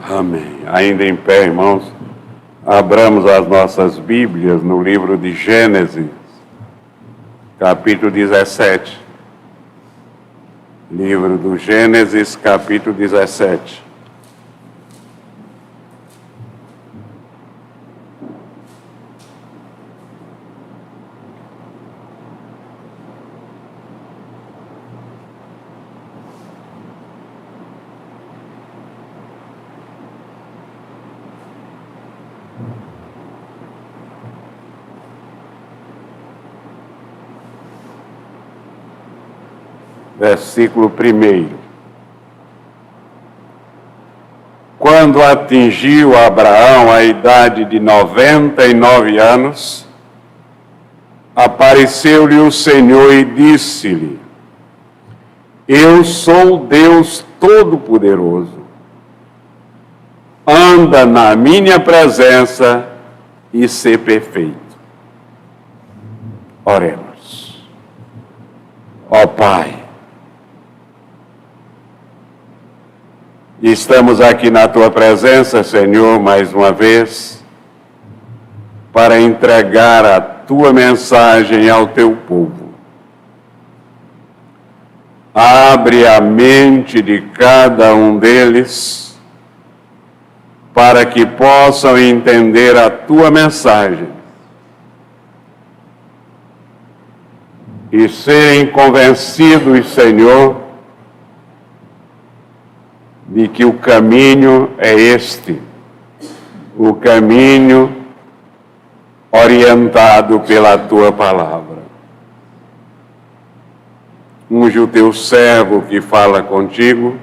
Amém. Ainda em pé, irmãos, abramos as nossas Bíblias no livro de Gênesis, capítulo 17. Livro do Gênesis, capítulo 17. Versículo 1. Quando atingiu Abraão a idade de 99 anos, apareceu-lhe o Senhor e disse-lhe: Eu sou Deus Todo-Poderoso. Anda na minha presença e sê perfeito. Oremos. Ó Pai, estamos aqui na Tua presença, Senhor, mais uma vez, para entregar a Tua mensagem ao Teu povo. Abre a mente de cada um deles, para que possam entender a Tua mensagem e serem convencidos, Senhor, de que o caminho é este, o caminho orientado pela Tua palavra. Unge o Teu servo que fala contigo,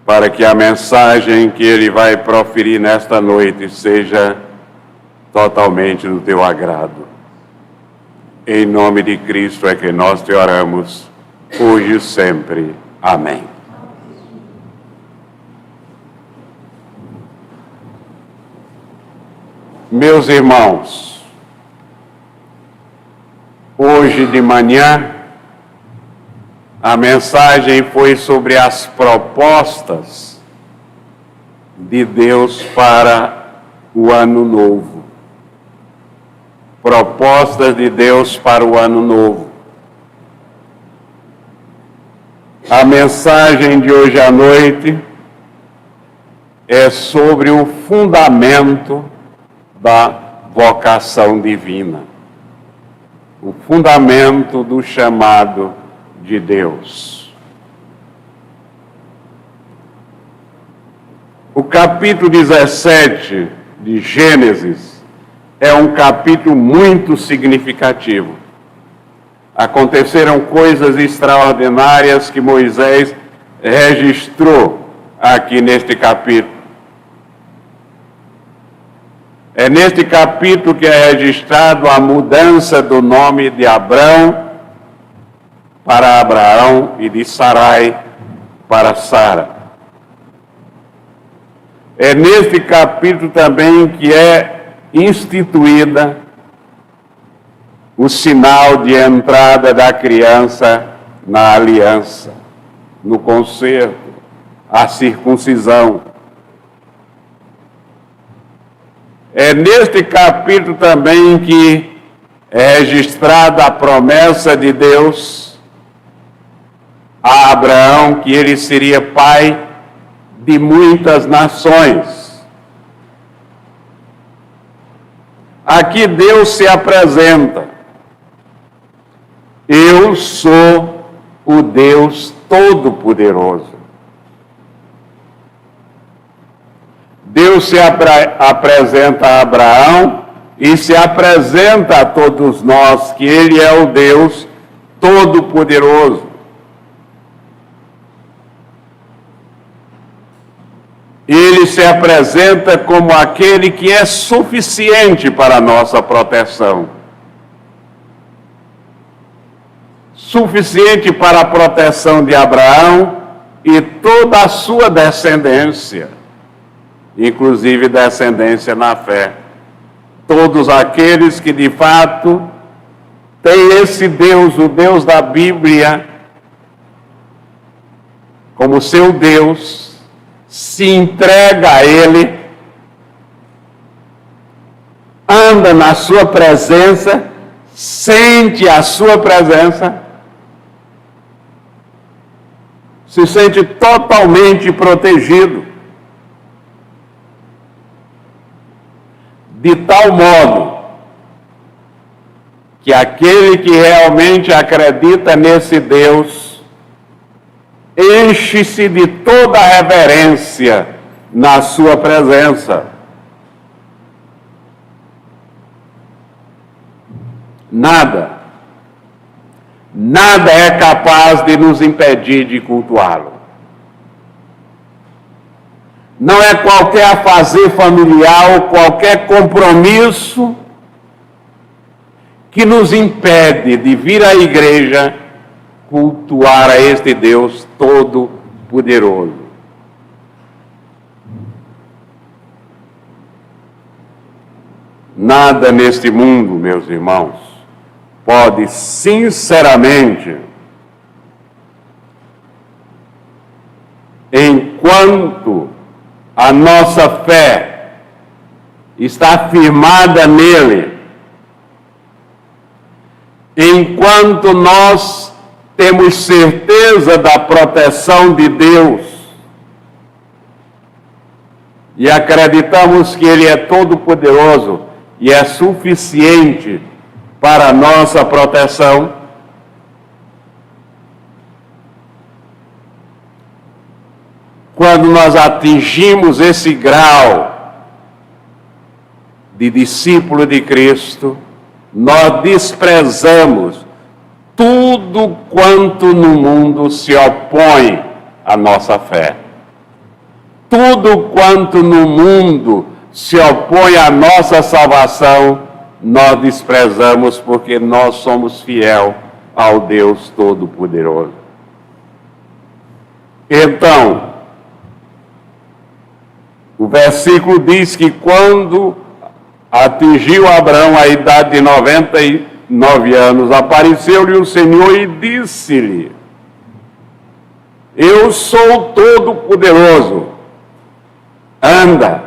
para que a mensagem que ele vai proferir nesta noite seja totalmente do Teu agrado. Em nome de Cristo é que nós te oramos, hoje e sempre. Amém. Meus irmãos, hoje de manhã, a mensagem foi sobre as propostas de Deus para o ano novo. Propostas de Deus para o ano novo. A mensagem de hoje à noite é sobre o fundamento da vocação divina, o fundamento do chamado de Deus. O capítulo 17 de Gênesis é um capítulo muito significativo. Aconteceram coisas extraordinárias que Moisés registrou aqui neste capítulo. É neste capítulo que é registrado a mudança do nome de Abrão para Abraão e de Sarai para Sara. É neste capítulo também que é instituída o sinal de entrada da criança na aliança, no concerto, a circuncisão. É neste capítulo também que é registrada a promessa de Deus a Abraão, que ele seria pai de muitas nações. Aqui Deus se apresenta. Eu sou o Deus Todo-Poderoso. Deus se apresenta a Abraão e se apresenta a todos nós que Ele é o Deus Todo-Poderoso. Ele se apresenta como aquele que é suficiente para a nossa proteção. Suficiente para a proteção de Abraão e toda a sua descendência, inclusive descendência na fé. Todos aqueles que de fato têm esse Deus, o Deus da Bíblia, como seu Deus, se entrega a Ele, anda na sua presença, sente a sua presença, se sente totalmente protegido, de tal modo que aquele que realmente acredita nesse Deus enche-se de toda a reverência na sua presença. Nada é capaz de nos impedir de cultuá-lo. Não é qualquer afazer familiar ou qualquer compromisso que nos impede de vir à igreja cultuar a este Deus Todo-Poderoso. Nada neste mundo, meus irmãos, pode sinceramente, enquanto a nossa fé está firmada nele, enquanto nós temos certeza da proteção de Deus e acreditamos que Ele é todo-poderoso e é suficiente para a nossa proteção, quando nós atingimos esse grau de discípulo de Cristo, nós desprezamos tudo quanto no mundo se opõe à nossa fé. Tudo quanto no mundo se opõe à nossa salvação, nós desprezamos, porque nós somos fiel ao Deus Todo-Poderoso. Então, o versículo diz que quando atingiu Abraão a idade de 99 anos, apareceu-lhe o Senhor e disse-lhe: eu sou todo-poderoso, anda.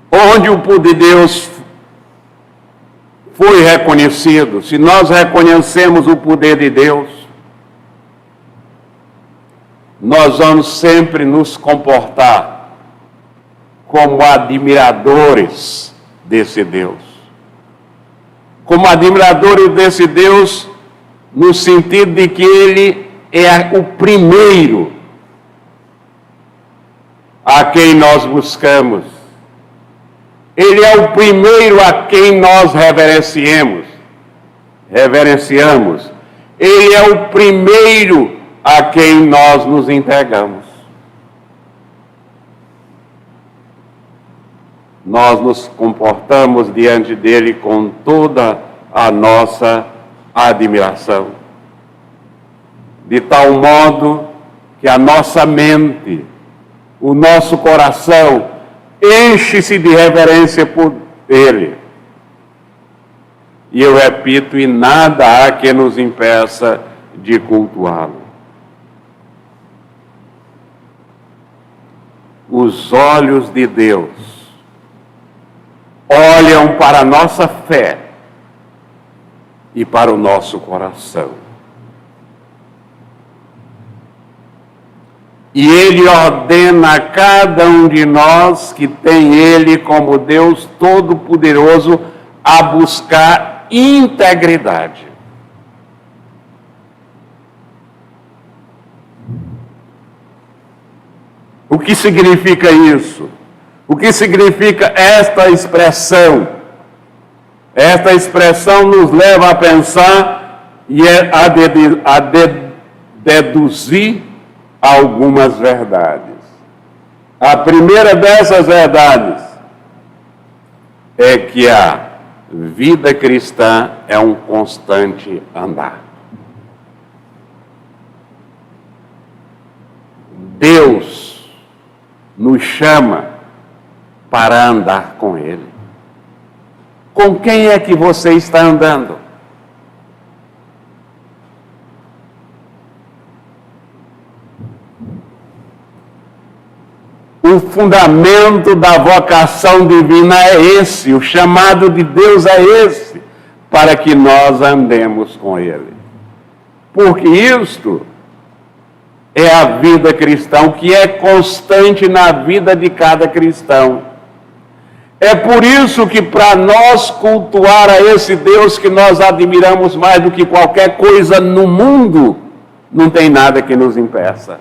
Onde o poder de Deus foi reconhecido, se nós reconhecemos o poder de Deus, nós vamos sempre nos comportar como admiradores desse Deus. Como admiradores desse Deus, no sentido de que Ele é o primeiro a quem nós buscamos. Ele é o primeiro a quem nós reverenciamos. Ele é o primeiro a quem nós nos entregamos. Nós nos comportamos diante dele com toda a nossa admiração, de tal modo que a nossa mente, o nosso coração enche-se de reverência por ele. E eu repito, e nada há que nos impeça de cultuá-lo. Os olhos de Deus olham para a nossa fé e para o nosso coração. E Ele ordena a cada um de nós que tem Ele como Deus Todo-Poderoso a buscar integridade. O que significa isso? O que significa esta expressão? Esta expressão nos leva a pensar e a deduzir algumas verdades. A primeira dessas verdades é que a vida cristã é um constante andar. Deus nos chama para andar com Ele. Com quem é que você está andando? O fundamento da vocação divina é esse, o chamado de Deus é esse, para que nós andemos com Ele. Porque isto é a vida cristã, que é constante na vida de cada cristão. É por isso que para nós cultuar a esse Deus que nós admiramos mais do que qualquer coisa no mundo, não tem nada que nos impeça.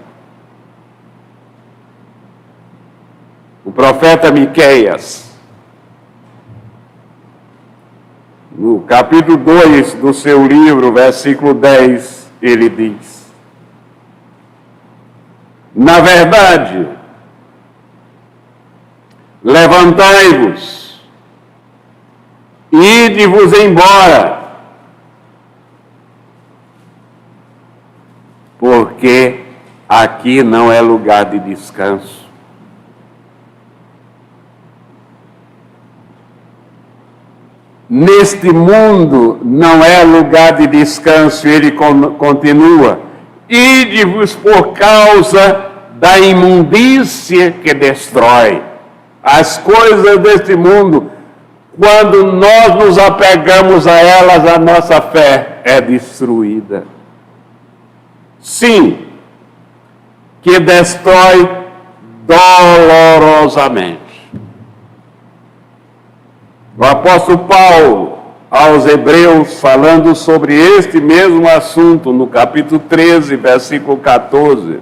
O profeta Miqueias, no capítulo 2 do seu livro, versículo 10, ele diz: na verdade, levantai-vos, ide-vos embora, porque aqui não é lugar de descanso. Neste mundo não é lugar de descanso, ele continua. Ide-vos por causa da imundícia que destrói. As coisas deste mundo, quando nós nos apegamos a elas, a nossa fé é destruída. Sim, que destrói dolorosamente. O apóstolo Paulo, aos Hebreus, falando sobre este mesmo assunto, no capítulo 13, versículo 14,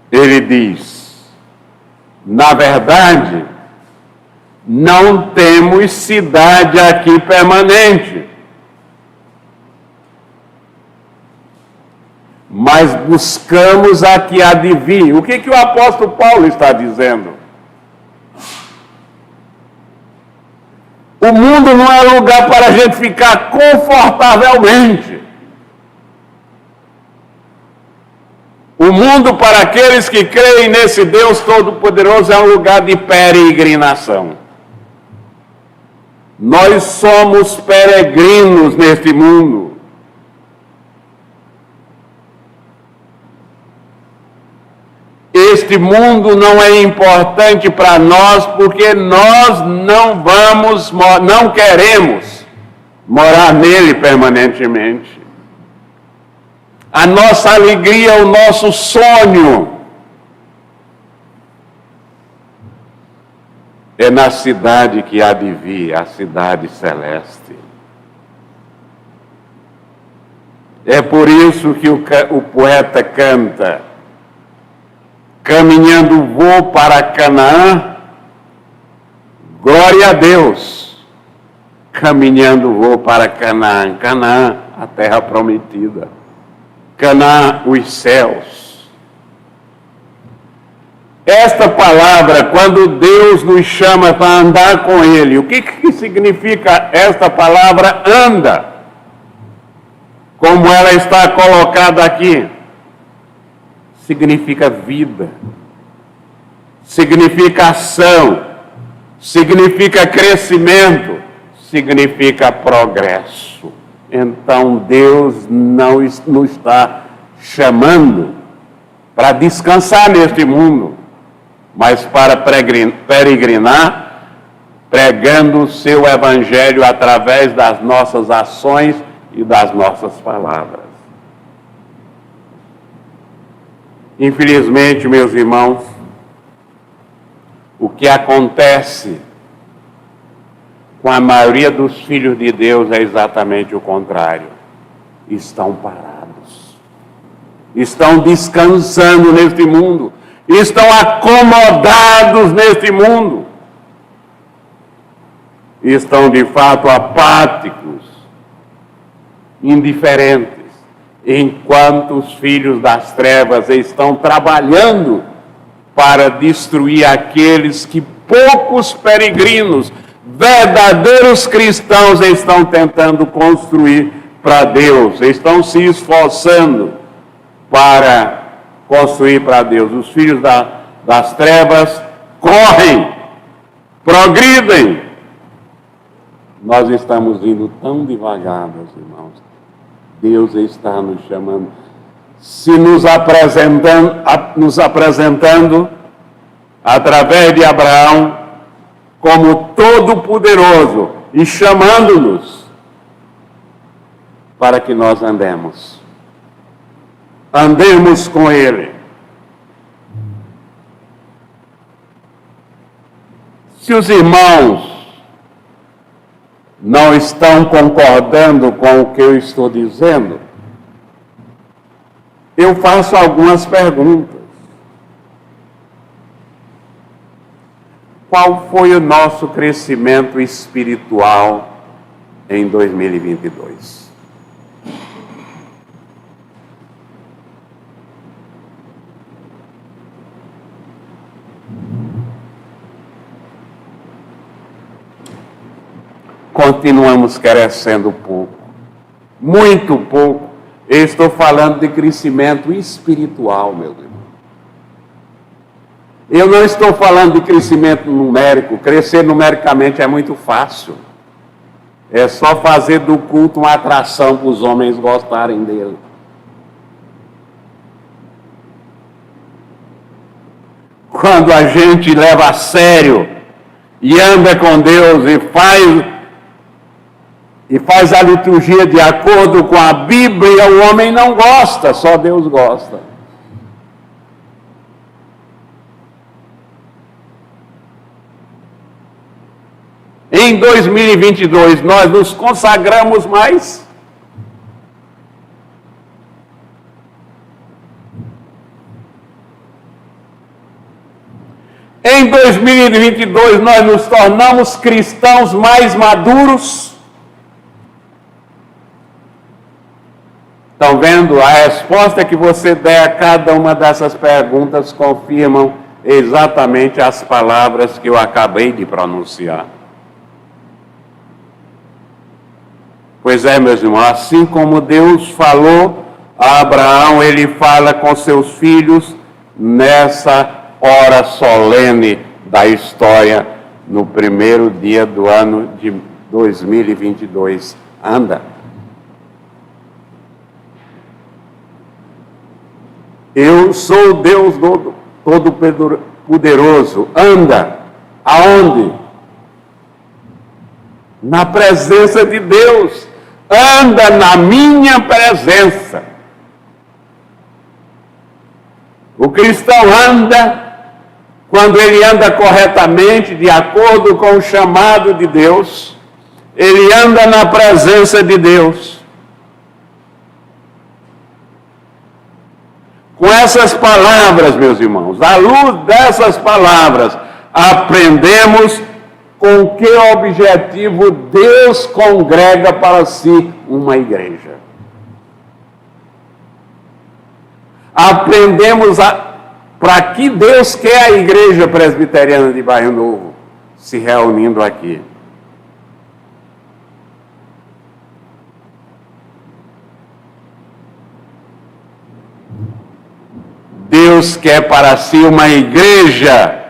ele diz: na verdade, não temos cidade aqui permanente, mas buscamos a que há de vir. O que o apóstolo Paulo está dizendo? O mundo não é lugar para a gente ficar confortavelmente. O mundo, para aqueles que creem nesse Deus Todo-Poderoso, é um lugar de peregrinação. Nós somos peregrinos neste mundo. Este mundo não é importante para nós porque nós não queremos morar nele permanentemente. A nossa alegria, o nosso sonho é na cidade que há de vir, a cidade celeste. É por isso que o poeta canta: caminhando vou para Canaã, glória a Deus. Caminhando vou para Canaã, Canaã, a terra prometida. Canaã, os céus. Esta palavra, quando Deus nos chama para andar com Ele, o que significa esta palavra anda? Como ela está colocada aqui. Significa vida, significa ação, significa crescimento, significa progresso. Então Deus não nos está chamando para descansar neste mundo, mas para peregrinar, pregando o seu evangelho através das nossas ações e das nossas palavras. Infelizmente, meus irmãos, o que acontece com a maioria dos filhos de Deus é exatamente o contrário. Estão parados, estão descansando neste mundo, estão acomodados neste mundo, estão de fato apáticos, indiferentes, enquanto os filhos das trevas estão trabalhando para destruir aqueles que poucos peregrinos, verdadeiros cristãos, estão tentando construir para Deus, estão se esforçando para construir para Deus. Os filhos das trevas correm, progridem. Nós estamos indo tão devagar, meus irmãos. Deus está nos chamando. se nos apresentando através de Abraão como todo-poderoso e chamando-nos para que nós andemos com Ele. Se os irmãos não estão concordando com o que eu estou dizendo, eu faço algumas perguntas. Qual foi o nosso crescimento espiritual em 2022? Continuamos crescendo pouco, muito pouco. Eu estou falando de crescimento espiritual, meu irmão. Eu não estou falando de crescimento numérico. Crescer numericamente é muito fácil. É só fazer do culto uma atração para os homens gostarem dele. Quando a gente leva a sério e anda com Deus e faz a liturgia de acordo com a Bíblia, o homem não gosta, só Deus gosta. Em 2022, nós nos consagramos mais? Em 2022, nós nos tornamos cristãos mais maduros? Estão vendo? A resposta que você der a cada uma dessas perguntas confirmam exatamente as palavras que eu acabei de pronunciar. Pois é, meus irmãos, assim como Deus falou a Abraão, Ele fala com seus filhos nessa hora solene da história, no primeiro dia do ano de 2022. Anda. Eu sou Deus Todo-Poderoso. Anda. Aonde? Na presença de Deus. Anda na minha presença. O cristão anda quando ele anda corretamente, de acordo com o chamado de Deus. Ele anda na presença de Deus. Com essas palavras, meus irmãos, à luz dessas palavras, aprendemos com que objetivo Deus congrega para si uma igreja. Aprendemos para que Deus quer a Igreja Presbiteriana de Bairro Novo se reunindo aqui. Deus quer para si uma igreja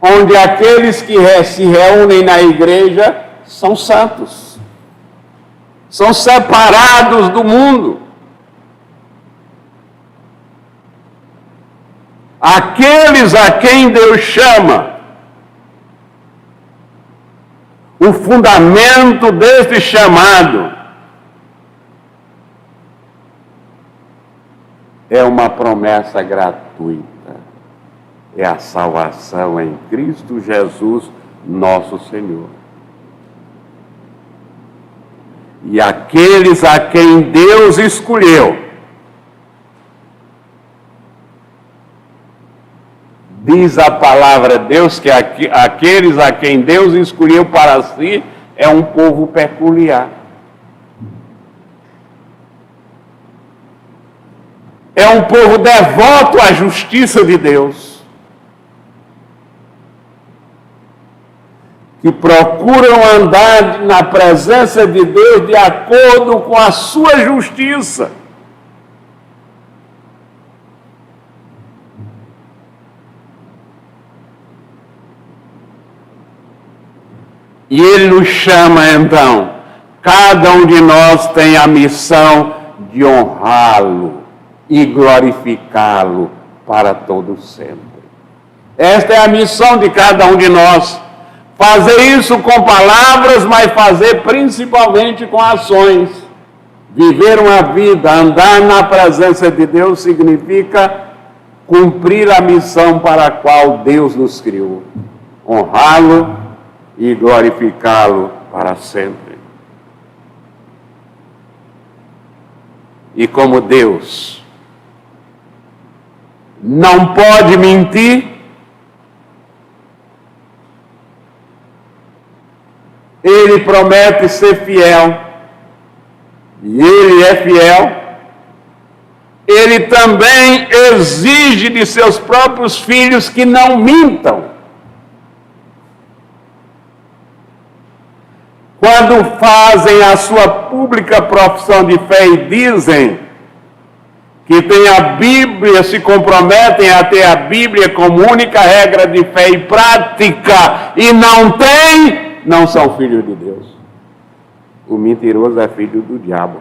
onde aqueles que se reúnem na igreja são santos, são separados do mundo. Aqueles a quem Deus chama. O fundamento deste chamado é uma promessa gratuita. É a salvação em Cristo Jesus, nosso Senhor. E aqueles a quem Deus escolheu, diz a palavra de Deus que aqueles a quem Deus escolheu para si é um povo peculiar. É um povo devoto à justiça de Deus, que procuram andar na presença de Deus de acordo com a sua justiça. E Ele nos chama então, cada um de nós tem a missão de honrá-lo e glorificá-lo para todo sempre. Esta é a missão de cada um de nós. Fazer isso com palavras, mas fazer principalmente com ações. Viver uma vida, andar na presença de Deus, significa cumprir a missão para a qual Deus nos criou. Honrá-lo e glorificá-lo para sempre. E como Deus não pode mentir, Ele promete ser fiel, e Ele é fiel. Ele também exige de seus próprios filhos que não mintam. Quando fazem a sua pública profissão de fé e dizem que têm a Bíblia, se comprometem a ter a Bíblia como única regra de fé e prática, e não têm, não são filhos de Deus. O mentiroso é filho do diabo,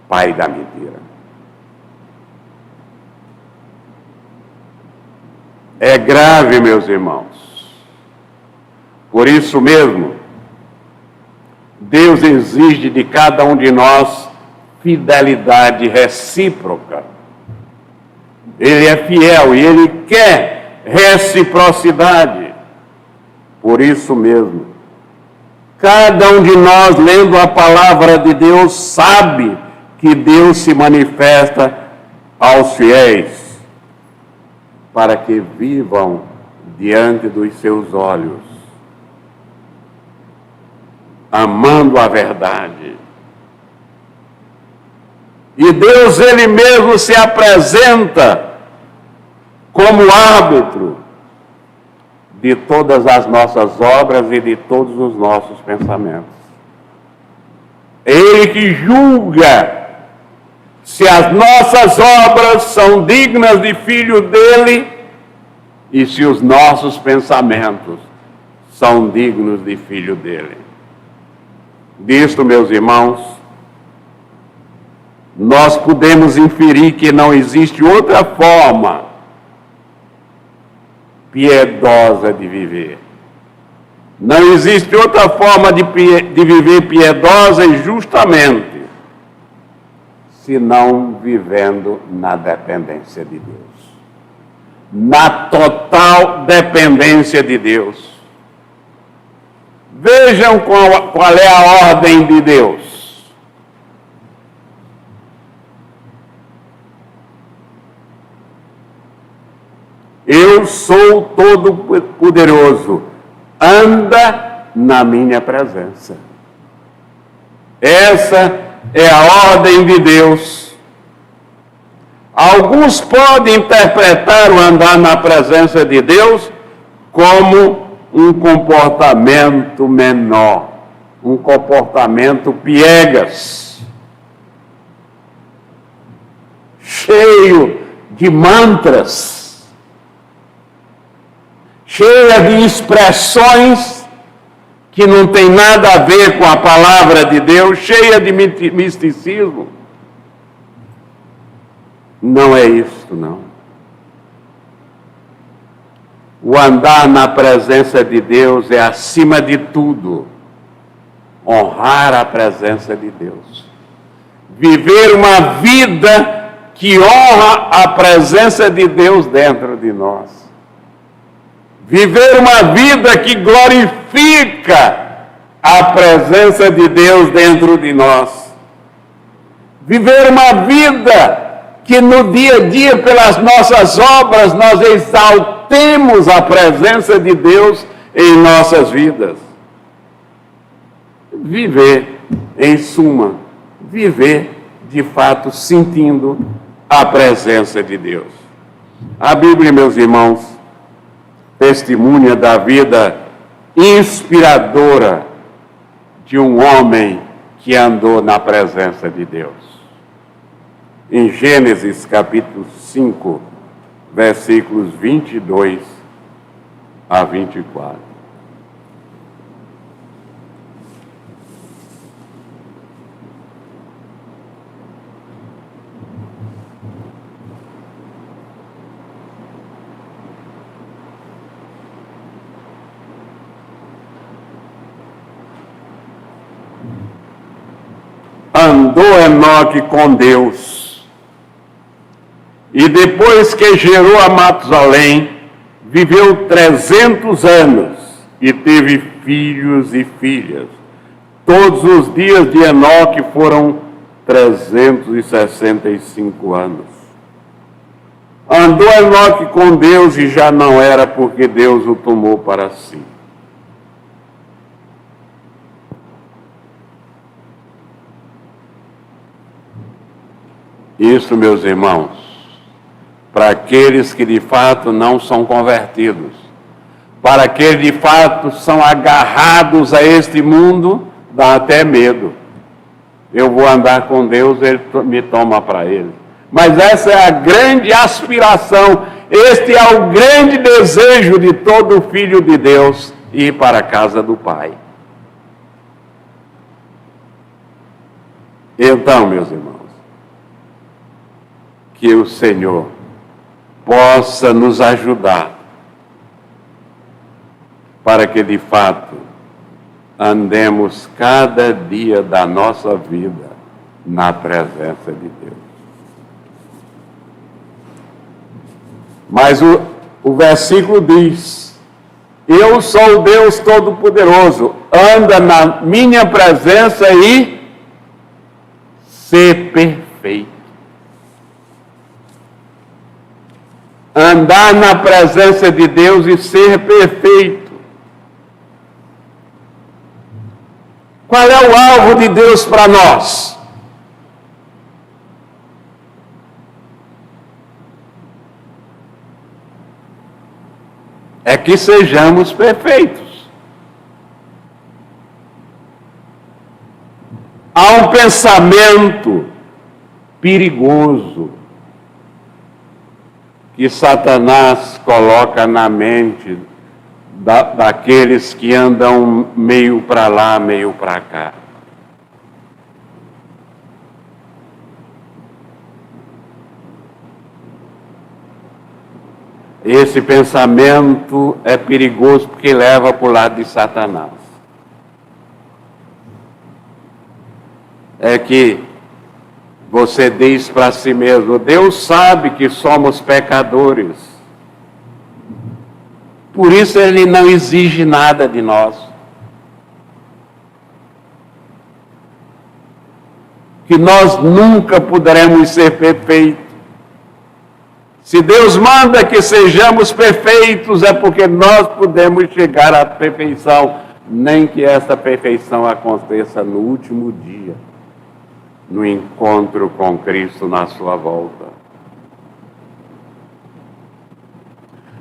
pai da mentira. É grave, meus irmãos. Por isso mesmo, Deus exige de cada um de nós fidelidade recíproca. Ele é fiel e Ele quer reciprocidade. Por isso mesmo, cada um de nós, lendo a palavra de Deus, sabe que Deus se manifesta aos fiéis para que vivam diante dos seus olhos, amando a verdade. E Deus, Ele mesmo se apresenta como árbitro de todas as nossas obras e de todos os nossos pensamentos. É Ele que julga se as nossas obras são dignas de filho dele e se os nossos pensamentos são dignos de filho dele. Disto, meus irmãos, nós podemos inferir que não existe outra forma piedosa de viver. Não existe outra forma de viver piedosa e justamente, senão vivendo na dependência de Deus. Na total dependência de Deus. Vejam qual é a ordem de Deus. Eu sou todo-poderoso, anda na minha presença. Essa é a ordem de Deus. Alguns podem interpretar o andar na presença de Deus como um comportamento menor, um comportamento piegas, cheio de mantras, cheia de expressões que não tem nada a ver com a palavra de Deus, cheia de misticismo. Não é isso, não. O andar na presença de Deus é, acima de tudo, honrar a presença de Deus. Viver uma vida que honra a presença de Deus dentro de nós. Viver uma vida que glorifica a presença de Deus dentro de nós. Viver uma vida que no dia a dia, pelas nossas obras, nós exaltemos a presença de Deus em nossas vidas. Viver, em suma, viver de fato sentindo a presença de Deus. A Bíblia, meus irmãos, testemunha da vida inspiradora de um homem que andou na presença de Deus. Em Gênesis capítulo 5, versículos 22 a 24. andou Enoque com Deus. E depois que gerou a Matusalém, viveu 300 anos e teve filhos e filhas. Todos os dias de Enoque foram 365 anos. Andou Enoque com Deus e já não era, porque Deus o tomou para si. Isso, meus irmãos, para aqueles que de fato não são convertidos, para aqueles que de fato são agarrados a este mundo, dá até medo. Eu vou andar com Deus, Ele me toma para Ele. Mas essa é a grande aspiração, este é o grande desejo de todo filho de Deus, ir para a casa do Pai. Então, meus irmãos, que o Senhor possa nos ajudar para que de fato andemos cada dia da nossa vida na presença de Deus. Mas o versículo diz: eu sou o Deus Todo-Poderoso, anda na minha presença e ser perfeito. Andar na presença de Deus e ser perfeito. Qual é o alvo de Deus para nós? É que sejamos perfeitos. Há um pensamento perigoso que Satanás coloca na mente daqueles que andam meio para lá, meio para cá. Esse pensamento é perigoso porque leva para o lado de Satanás. É que você diz para si mesmo: Deus sabe que somos pecadores. Por isso Ele não exige nada de nós. Que nós nunca poderemos ser perfeitos. Se Deus manda que sejamos perfeitos, é porque nós podemos chegar à perfeição. Nem que essa perfeição aconteça no último dia, no encontro com Cristo na sua volta.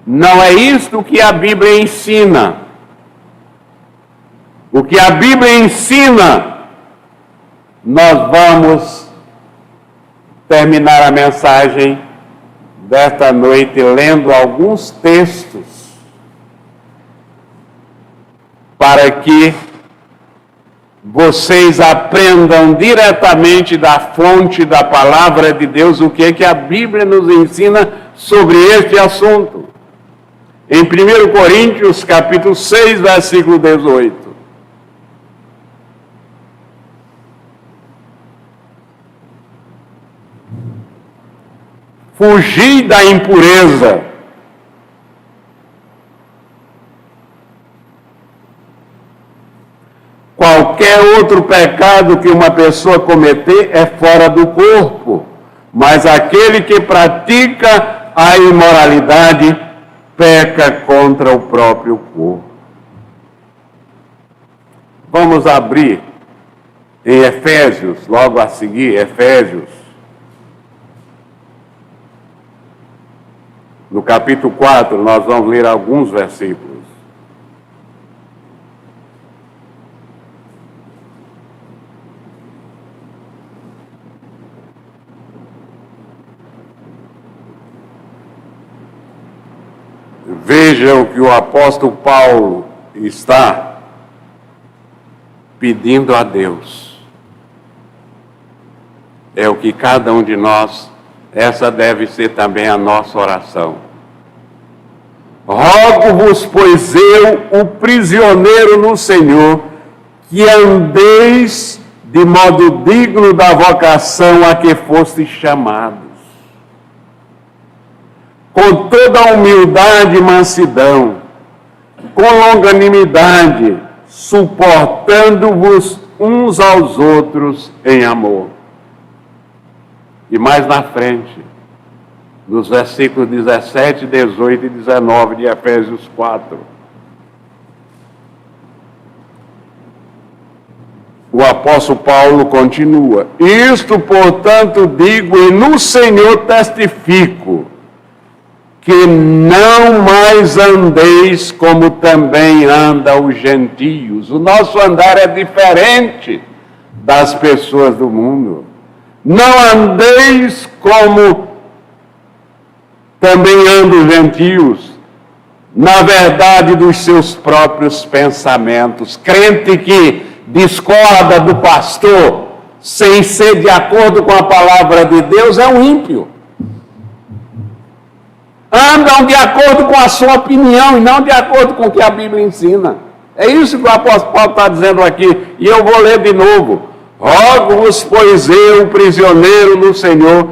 Não é isto que a Bíblia ensina. O que a Bíblia ensina, nós vamos terminar a mensagem desta noite lendo alguns textos para que vocês aprendam diretamente da fonte da palavra de Deus o que é que a Bíblia nos ensina sobre este assunto. Em 1 Coríntios, capítulo 6, versículo 18. Fugir da impureza. Qualquer outro pecado que uma pessoa cometer é fora do corpo, mas aquele que pratica a imoralidade peca contra o próprio corpo. Vamos abrir em Efésios, logo a seguir, Efésios, no capítulo 4, nós vamos ler alguns versículos. Vejam o que o apóstolo Paulo está pedindo a Deus. É o que cada um de nós, essa deve ser também a nossa oração. Rogo-vos, pois eu, o prisioneiro no Senhor, que andeis de modo digno da vocação a que fostes chamados, com toda a humildade e mansidão, com longanimidade, suportando-vos uns aos outros em amor. E mais na frente, nos versículos 17, 18 e 19 de Efésios 4, o apóstolo Paulo continua: isto, portanto, digo e no Senhor testifico, que não mais andeis como também andam os gentios. O nosso andar é diferente das pessoas do mundo. Não andeis como também andam os gentios, na verdade dos seus próprios pensamentos. Crente que discorda do pastor sem ser de acordo com a palavra de Deus é um ímpio. Andam de acordo com a sua opinião e não de acordo com o que a Bíblia ensina. É isso que o apóstolo Paulo está dizendo aqui, e eu vou ler de novo. Rogo-vos, pois eu, prisioneiro no Senhor,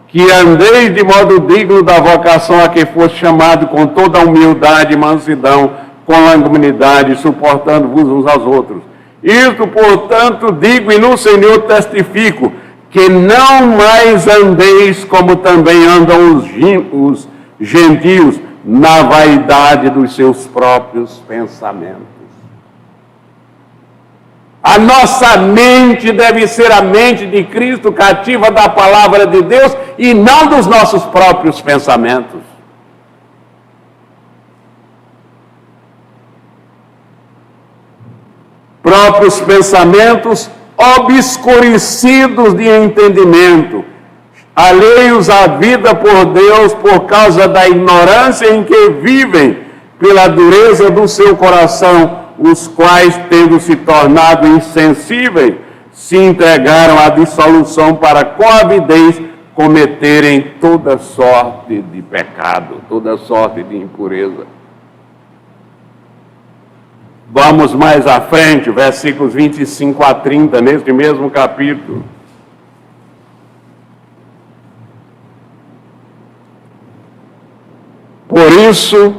que andeis de modo digno da vocação a que foste chamado, com toda a humildade e mansidão, com longanimidade, suportando-vos uns aos outros. Isto, portanto, digo e no Senhor testifico, que não mais andeis como também andam os gentios, na vaidade dos seus próprios pensamentos. A nossa mente deve ser a mente de Cristo, cativa da palavra de Deus, e não dos nossos próprios pensamentos. Próprios pensamentos obscurecidos de entendimento, alheios à vida por Deus por causa da ignorância em que vivem, pela dureza do seu coração, os quais, tendo se tornado insensíveis, se entregaram à dissolução para, com avidez, cometerem toda sorte de pecado, toda sorte de impureza. Vamos mais à frente, versículos 25 a 30, neste mesmo capítulo. Por isso,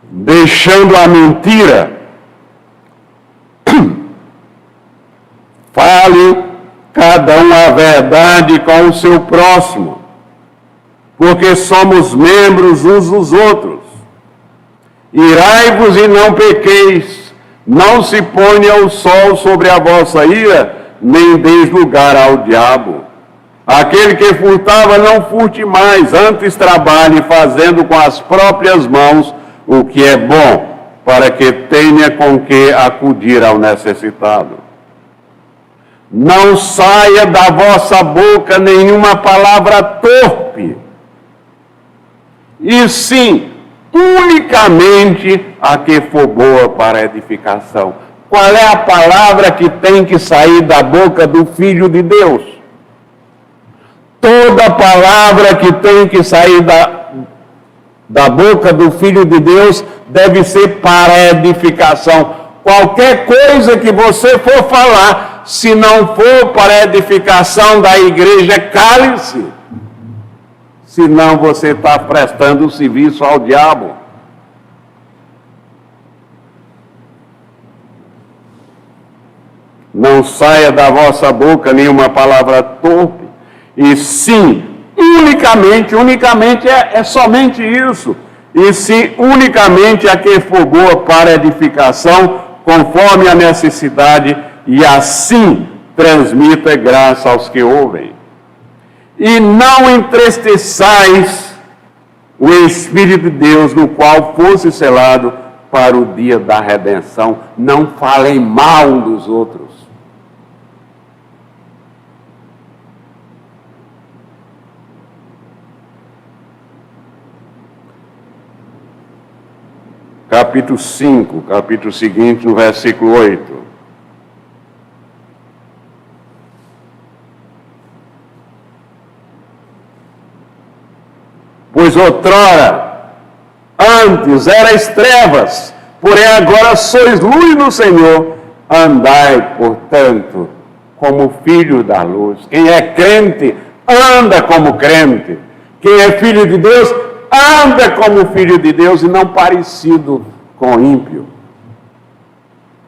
deixando a mentira, fale cada um a verdade com o seu próximo, porque somos membros uns dos outros. Irai-vos e não pequeis, não se ponha o sol sobre a vossa ira, nem deis lugar ao diabo. Aquele que furtava, não furte mais, antes trabalhe fazendo com as próprias mãos o que é bom, para que tenha com que acudir ao necessitado. Não saia da vossa boca nenhuma palavra torpe, e sim, unicamente a que for boa para edificação. Qual é a palavra que tem que sair da boca do Filho de Deus? Toda palavra que tem que sair da boca do Filho de Deus deve ser para edificação. Qualquer coisa que você for falar, se não for para edificação da igreja, cale-se. Senão você está prestando serviço ao diabo. Não saia da vossa boca nenhuma palavra torpe, e sim, unicamente é somente isso, e sim, unicamente a que for boa para edificação, conforme a necessidade, e assim transmita graça aos que ouvem. E não entristeçais o Espírito de Deus, no qual fosse selado para o dia da redenção. Não falem mal um dos outros. Capítulo 5, capítulo seguinte, no versículo 8. Pois outrora, antes erais trevas, porém agora sois luz no Senhor. Andai, portanto, como filho da luz. Quem é crente, anda como crente. Quem é filho de Deus, anda como filho de Deus e não parecido com o ímpio.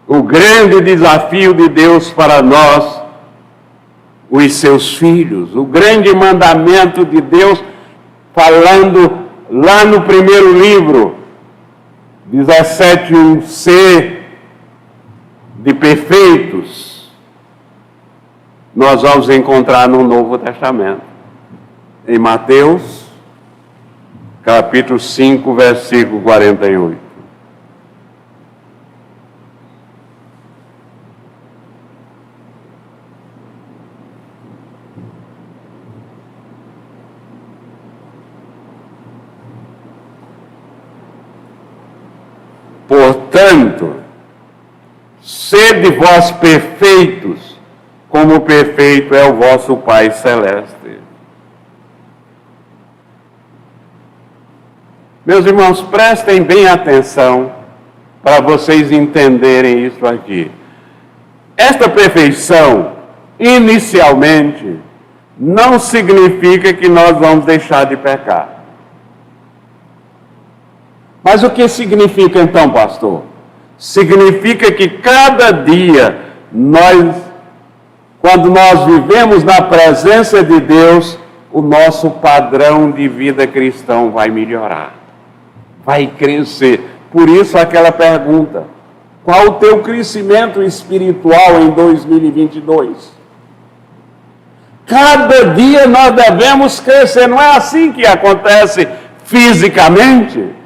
O grande desafio de Deus para nós, os seus filhos, o grande mandamento de Deus, falando lá no primeiro livro, 17:1, ser de perfeitos, nós vamos encontrar no Novo Testamento, em Mateus, capítulo 5, versículo 48. Portanto, sede vós perfeitos, como perfeito é o vosso Pai Celeste. Meus irmãos, prestem bem atenção para vocês entenderem isso aqui. Esta perfeição, inicialmente, não significa que nós vamos deixar de pecar. Mas o que significa então, pastor? Significa que cada dia quando nós vivemos na presença de Deus, o nosso padrão de vida cristão vai melhorar, vai crescer. Por isso aquela pergunta: qual o teu crescimento espiritual em 2022? Cada dia nós devemos crescer, não é assim que acontece fisicamente?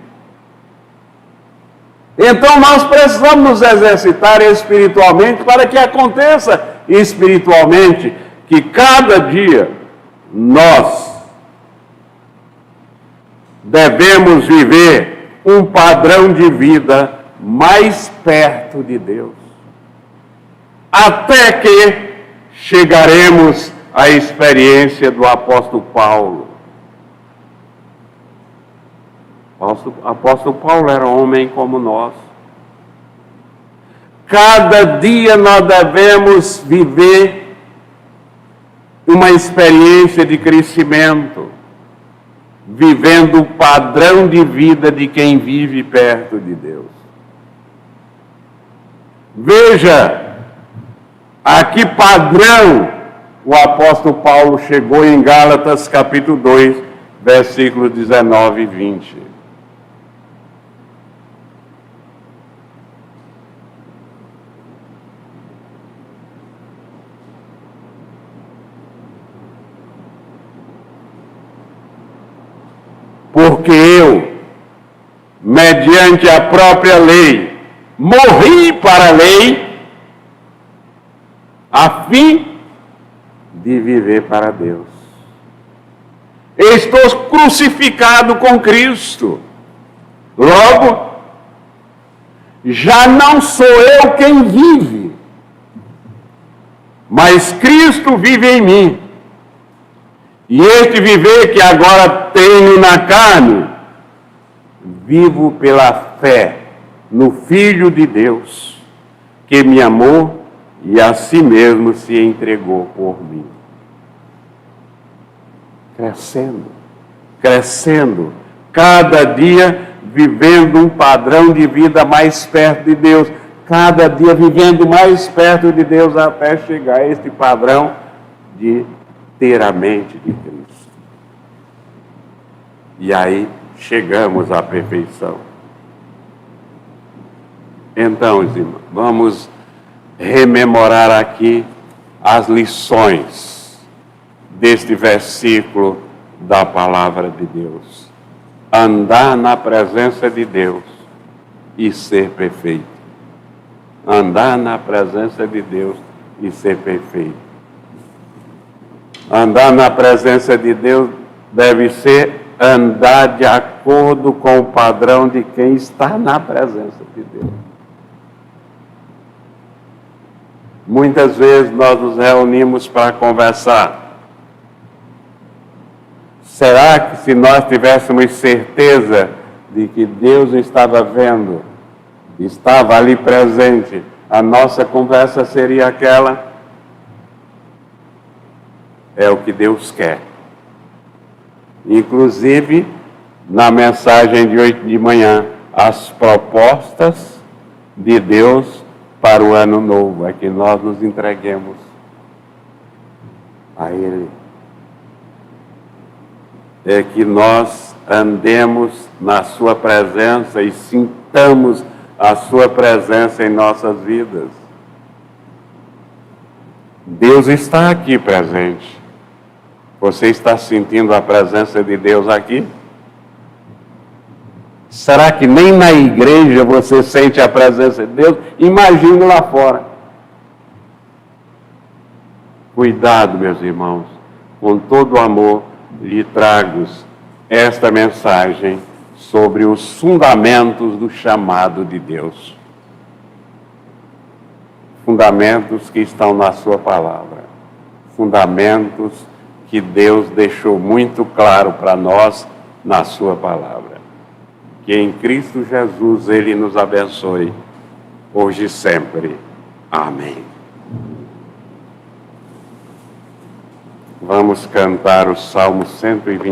Então nós precisamos nos exercitar espiritualmente para que aconteça espiritualmente, que cada dia nós devemos viver um padrão de vida mais perto de Deus, até que chegaremos à experiência do apóstolo Paulo. O apóstolo Paulo era um homem como nós. Cada dia nós devemos viver uma experiência de crescimento, vivendo o padrão de vida de quem vive perto de Deus. Veja a que padrão o apóstolo Paulo chegou em Gálatas capítulo 2, versículos 19 e 20. Porque eu, mediante a própria lei, morri para a lei, a fim de viver para Deus. Estou crucificado com Cristo. Logo, já não sou eu quem vive, mas Cristo vive em mim. E este viver que agora tenho na carne, vivo pela fé no Filho de Deus, que me amou e a si mesmo se entregou por mim. Crescendo, cada dia vivendo um padrão de vida mais perto de Deus, cada dia vivendo mais perto de Deus, até chegar a este padrão de ter a mente de Cristo. E aí chegamos à perfeição. Então, irmãos, vamos rememorar aqui as lições deste versículo da palavra de Deus. Andar na presença de Deus e ser perfeito. Andar na presença de Deus e ser perfeito. Andar na presença de Deus deve ser andar de acordo com o padrão de quem está na presença de Deus. Muitas vezes nós nos reunimos para conversar. Será que se nós tivéssemos certeza de que Deus estava vendo, estava ali presente, a nossa conversa seria aquela: é o que Deus quer. Inclusive, na mensagem de hoje de manhã, as propostas de Deus para o ano novo, é que nós nos entreguemos a Ele. É que nós andemos na sua presença e sintamos a sua presença em nossas vidas. Deus está aqui presente. Você está sentindo a presença de Deus aqui? Será que nem na igreja você sente a presença de Deus? Imagine lá fora. Cuidado, meus irmãos, com todo amor lhe trago esta mensagem sobre os fundamentos do chamado de Deus. Fundamentos que estão na sua palavra. Fundamentos que Deus deixou muito claro para nós na sua palavra. Que em Cristo Jesus Ele nos abençoe, hoje e sempre. Amém. Vamos cantar o Salmo 120.